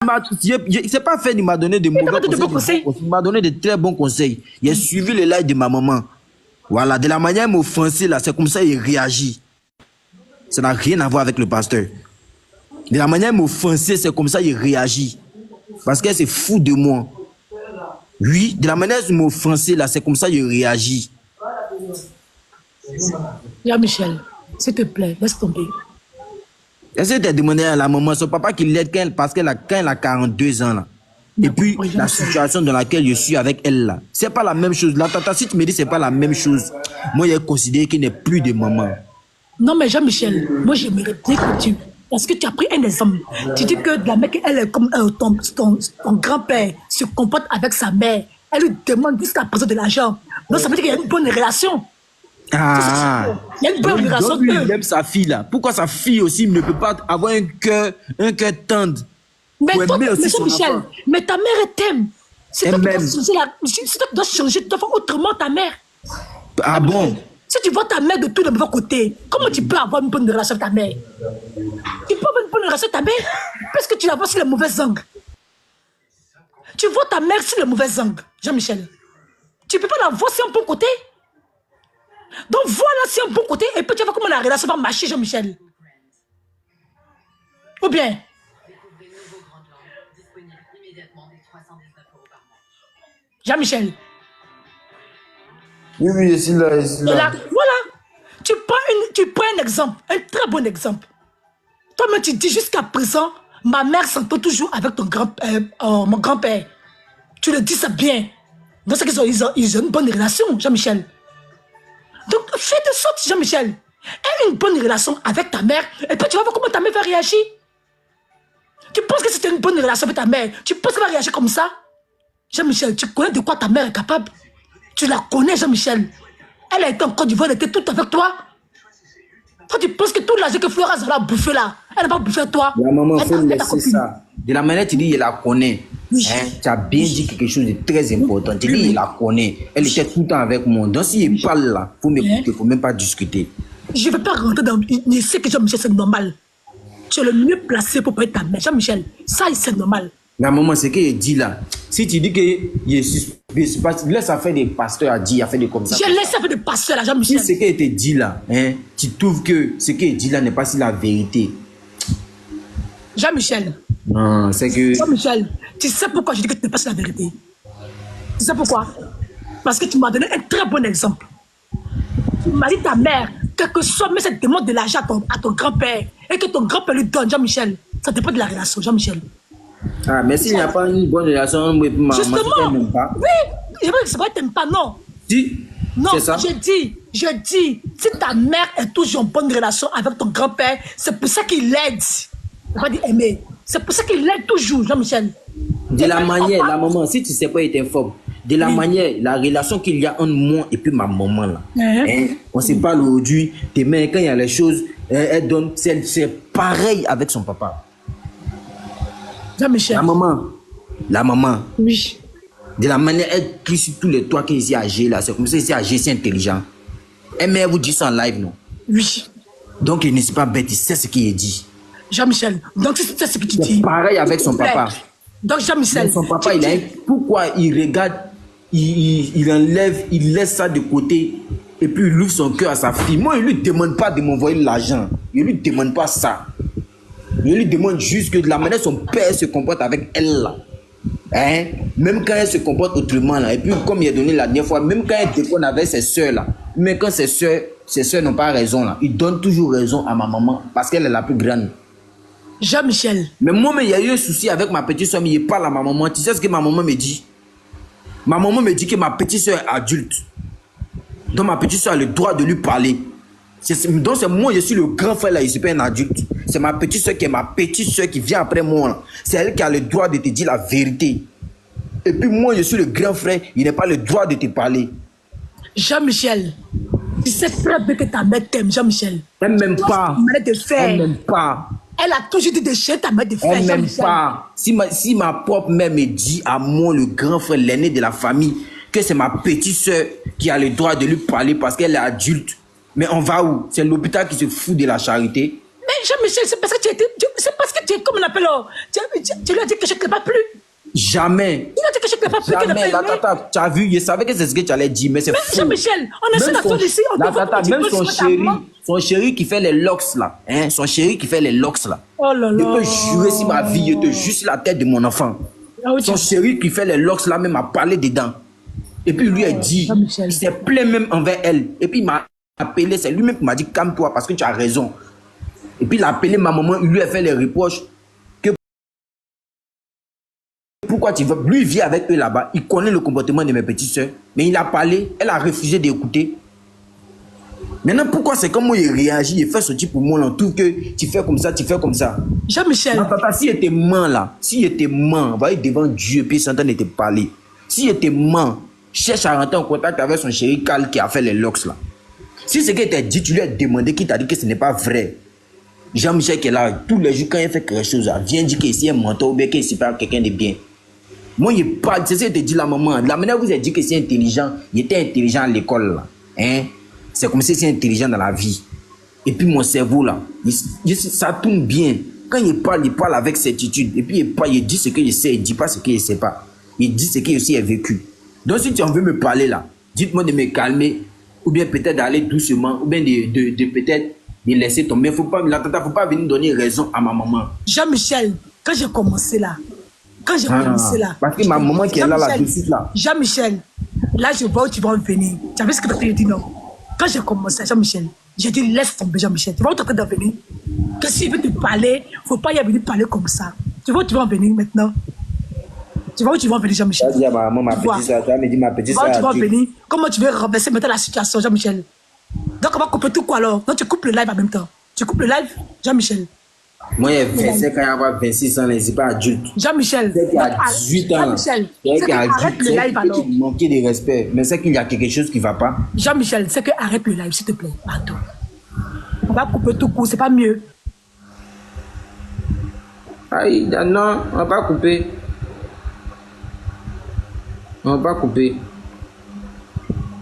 C'est pas fait, il m'a donné de mauvais conseils. Il m'a donné de très bons conseils. Il a suivi le live de ma maman. Voilà, de la manière il m'a offensé là, c'est comme ça il réagit. Ça n'a rien à voir avec le pasteur. De la manière il m'a offensé, c'est comme ça il réagit. Parce qu'elle se fout de moi. Oui, de la manière il m'a offensé là, c'est comme ça il réagit. Jean-Michel, s'il te plaît, laisse tomber. Est-ce que tu as demandé à la maman, son papa qui l'aide parce qu'elle a 42 ans là. Et puis, la situation dans laquelle je suis avec elle là, c'est pas la même chose. La tata, si tu me dis c'est pas la même chose, moi, j'ai considéré qu'il n'est plus de maman. Non, mais Jean-Michel, moi, j'aimerais bien que tu... Parce que tu as pris un exemple. Tu dis que la mec, elle est comme ton grand-père se comporte avec sa mère. Elle lui demande jusqu'à présent de l'argent. Donc, ça veut dire qu'il y a une bonne relation. Ah, il y a une bonne relation. Donc, lui, il aime sa fille là. Pourquoi sa fille aussi ne peut pas avoir un cœur tendre? Mais toi, Michel, mais ta mère t'aime. C'est toi qui dois changer, tu dois faire autrement ta mère. Ah bon? Si tu vois ta mère de tous les mauvais côtés, comment tu peux avoir une bonne relation avec ta mère? Tu peux avoir une bonne relation avec ta mère parce que tu la vois sur les mauvais angles. Tu vois ta mère sur les mauvais angles, Jean-Michel. Tu ne peux pas la voir sur un bon côté. Donc voilà sur un bon côté et puis tu vas voir comment la relation va marcher, Jean-Michel. Ou bien? Jean-Michel. Oui, je suis là. Voilà. Tu prends un exemple, un très bon exemple. Toi-même, tu dis jusqu'à présent, ma mère s'entend toujours avec mon grand-père. Tu le dis ça bien. Donc, c'est qu'ils ont une bonne relation, Jean-Michel. Donc, fais de sorte, Jean-Michel, aie une bonne relation avec ta mère et puis tu vas voir comment ta mère va réagir. Tu penses que c'était une bonne relation avec ta mère? Tu penses qu'elle va réagir comme ça? Jean-Michel, tu connais de quoi ta mère est capable? Tu la connais, Jean-Michel. Elle a été en Côte d'Ivoire, elle était toute avec toi. Toi, tu penses que tout l'argent que Florence a bouffé là, elle n'a pas bouffé toi. La maman, il faut laisser ça. De la manière tu dis, elle la connaît. Oui. Hein? Tu as bien dit quelque chose de très important. Tu dis, elle la connaît. Elle était tout le temps avec moi. Donc, si elle parle là, il faut m'écouter, il ne faut même pas discuter. Je ne vais pas rentrer dans... Je sais que Jean-Michel, c'est normal. Tu es le mieux placé pour parler de ta mère. Jean-Michel, ça, c'est normal. La maman, c'est qu'elle dit là. Si tu dis que laisse ça faire des pasteurs à dire, il a fait des comme ça. Je laisse ça faire des pasteurs là, Jean-Michel. Si ce qu'elle te dit là, hein, tu trouves que ce qu'elle dit là n'est pas si la vérité. Jean-Michel. Non, c'est que... Jean-Michel, tu sais pourquoi je dis que tu n'es pas sur la vérité? Tu sais pourquoi? Parce que tu m'as donné un très bon exemple. Tu m'as dit ta mère, quel que soit, mais ça te demande de l'argent à ton grand-père et que ton grand-père lui donne, Jean-Michel. Ça dépend de la relation, Jean-Michel. Ah, mais s'il n'y a pas une bonne relation, maman, justement, oui, je veux que c'est vrai que tu n'aimes pas, non. Si, non, c'est ça. Je dis, si ta mère est toujours en bonne relation avec ton grand-père, c'est pour ça qu'il l'aide. On va dire aimer. C'est pour ça qu'il l'aide toujours, Jean-Michel. De la manière, la maman, si tu ne sais pas, il t'informe. De la manière, la relation qu'il y a entre moi et puis ma maman là. Hein, on se parle aujourd'hui, demain, quand il y a les choses, elle donne, c'est pareil avec son papa. Jean-Michel. La maman. Oui. De la manière, elle crie sur tous les toits qu'ici à G là. C'est comme ça ici à G, c'est intelligent. Elle m'a vous dit ça en live, non? Oui. Donc il n'est pas bête, il sait ce qu'il dit. Jean-Michel, donc c'est ce que tu dis. Pareil avec son papa. Donc Jean-Michel. Son papa, il a pourquoi il regarde, il enlève, il laisse ça de côté et puis il ouvre son cœur à sa fille. Moi, il ne lui demande pas de m'envoyer l'argent. Il ne lui demande pas ça. Je lui demande juste que de la manière son père se comporte avec elle là. Hein? Même quand elle se comporte autrement là. Et puis comme il a donné la dernière fois, même quand elle déconne avec ses soeurs là. Mais quand ses soeurs n'ont pas raison là. Il donne toujours raison à ma maman parce qu'elle est la plus grande. Jean-Michel. Mais moi, il y a eu un souci avec ma petite soeur, mais il parle à ma maman. Tu sais ce que ma maman me dit? Ma maman me dit que ma petite soeur est adulte. Donc ma petite soeur a le droit de lui parler. Donc c'est moi, je suis le grand frère là, je ne suis pas un adulte. C'est ma petite soeur qui est ma petite soeur qui vient après moi. C'est elle qui a le droit de te dire la vérité. Et puis moi, je suis le grand frère, il n'a pas le droit de te parler. Jean-Michel, tu sais très bien que ta mère t'aime, Jean-Michel. Elle m'aime pas. Elle m'aime pas. Elle a toujours dit de chez ta mère de faire. Elle m'aime pas. Si ma propre mère me dit à moi, le grand frère, l'aîné de la famille, que c'est ma petite soeur qui a le droit de lui parler parce qu'elle est adulte. Mais on va où? C'est l'hôpital qui se fout de la charité. Mais Jean-Michel, c'est parce que c'est parce que tu es comme on appelle, tu lui as dit que je ne t'ai pas plu. Jamais. Il a dit que je ne t'ai pas plu. Jamais. La tata, tu as vu, je savais que c'est ce que tu allais dire, mais c'est fou. Jean-Michel, on est sur la zone ici. La tata, même son chéri qui fait les locks là, hein, son chéri qui fait les locks là. Oh là là. Je peux jurer sur ma vie, je te jure sur la tête de mon enfant. Son chéri qui fait les locks là même a parlé dedans. Et puis lui a dit, il s'est plaint même envers elle. Et puis il m'a appelé, c'est lui-même qui m'a dit calme-toi parce que tu as raison. Et puis il a appelé ma maman, il lui a fait les reproches. Que pourquoi tu veux? Lui il vit avec eux là-bas, il connaît le comportement de mes petites soeurs. Mais il a parlé, elle a refusé d'écouter. Maintenant pourquoi c'est comme moi il réagit, il fait ce type pour moi en tout que tu fais comme ça, tu fais comme ça. Jean-Michel. Non, papa, s'il était ment là, s'il était ment, va aller devant Dieu puis s'entendre de te parler. S'il était ment, cherche à rentrer en contact avec son chéri Carl qui a fait les locks là. Si ce qu'il t'a dit, tu lui as demandé, qui t'a dit que ce n'est pas vrai. Jean-Michel qui est là, tous les jours quand il fait quelque chose, là, vient dire qu'il est un menteur ou bien qu'il est quelqu'un de bien. Moi, il parle, c'est ce que te dit la maman. La manière où vous avez dit que c'est intelligent, il était intelligent à l'école là. Hein? C'est comme si c'est intelligent dans la vie. Et puis mon cerveau là, ça tourne bien. Quand il parle avec certitude. Et puis il dit ce qu'il sait, il ne dit pas ce qu'il ne sait pas. Il dit ce qu'il aussi a vécu. Donc si tu en veux me parler là, dites-moi de me calmer, ou bien peut-être d'aller doucement, ou bien de peut-être de laisser tomber. Faut pas, la tata, faut pas venir donner raison à ma maman. Jean-Michel, quand j'ai commencé là, parce que ma maman qui est là, tout de suite là. Jean-Michel, là je vois où tu vas venir. Tu avais ce que tu as dit non. Quand j'ai commencé, Jean-Michel, j'ai dit laisse tomber Jean-Michel. Tu vois où tu es en train de venir. Que s'il veut te parler, il ne faut pas y venir parler comme ça. Tu vois où tu vas en venir maintenant. Tu vois où tu vas en venir Jean-Michel. Tu vas dire à ma maman, ma petite soeur, tu vas me dire ma petite soeur. Tu vas en venir. Comment tu veux renverser maintenant la situation Jean-Michel. Donc on va couper tout quoi alors. Donc tu coupes le live en même temps. Tu coupes le live Jean-Michel. Moi, il y a 25 ans, il y a 26 ans, c'est pas adulte. Jean-Michel. C'est qu'il y a 18 ans. Jean-Michel. C'est qu'il arrête le live alors. Manquer de respect. Mais c'est qu'il y a quelque chose qui ne va pas. Jean-Michel, c'est que arrête le live, s'il te plaît. Pardon. On va couper tout court, c'est pas mieux. Aïe, non, on va pas couper. On va pas couper.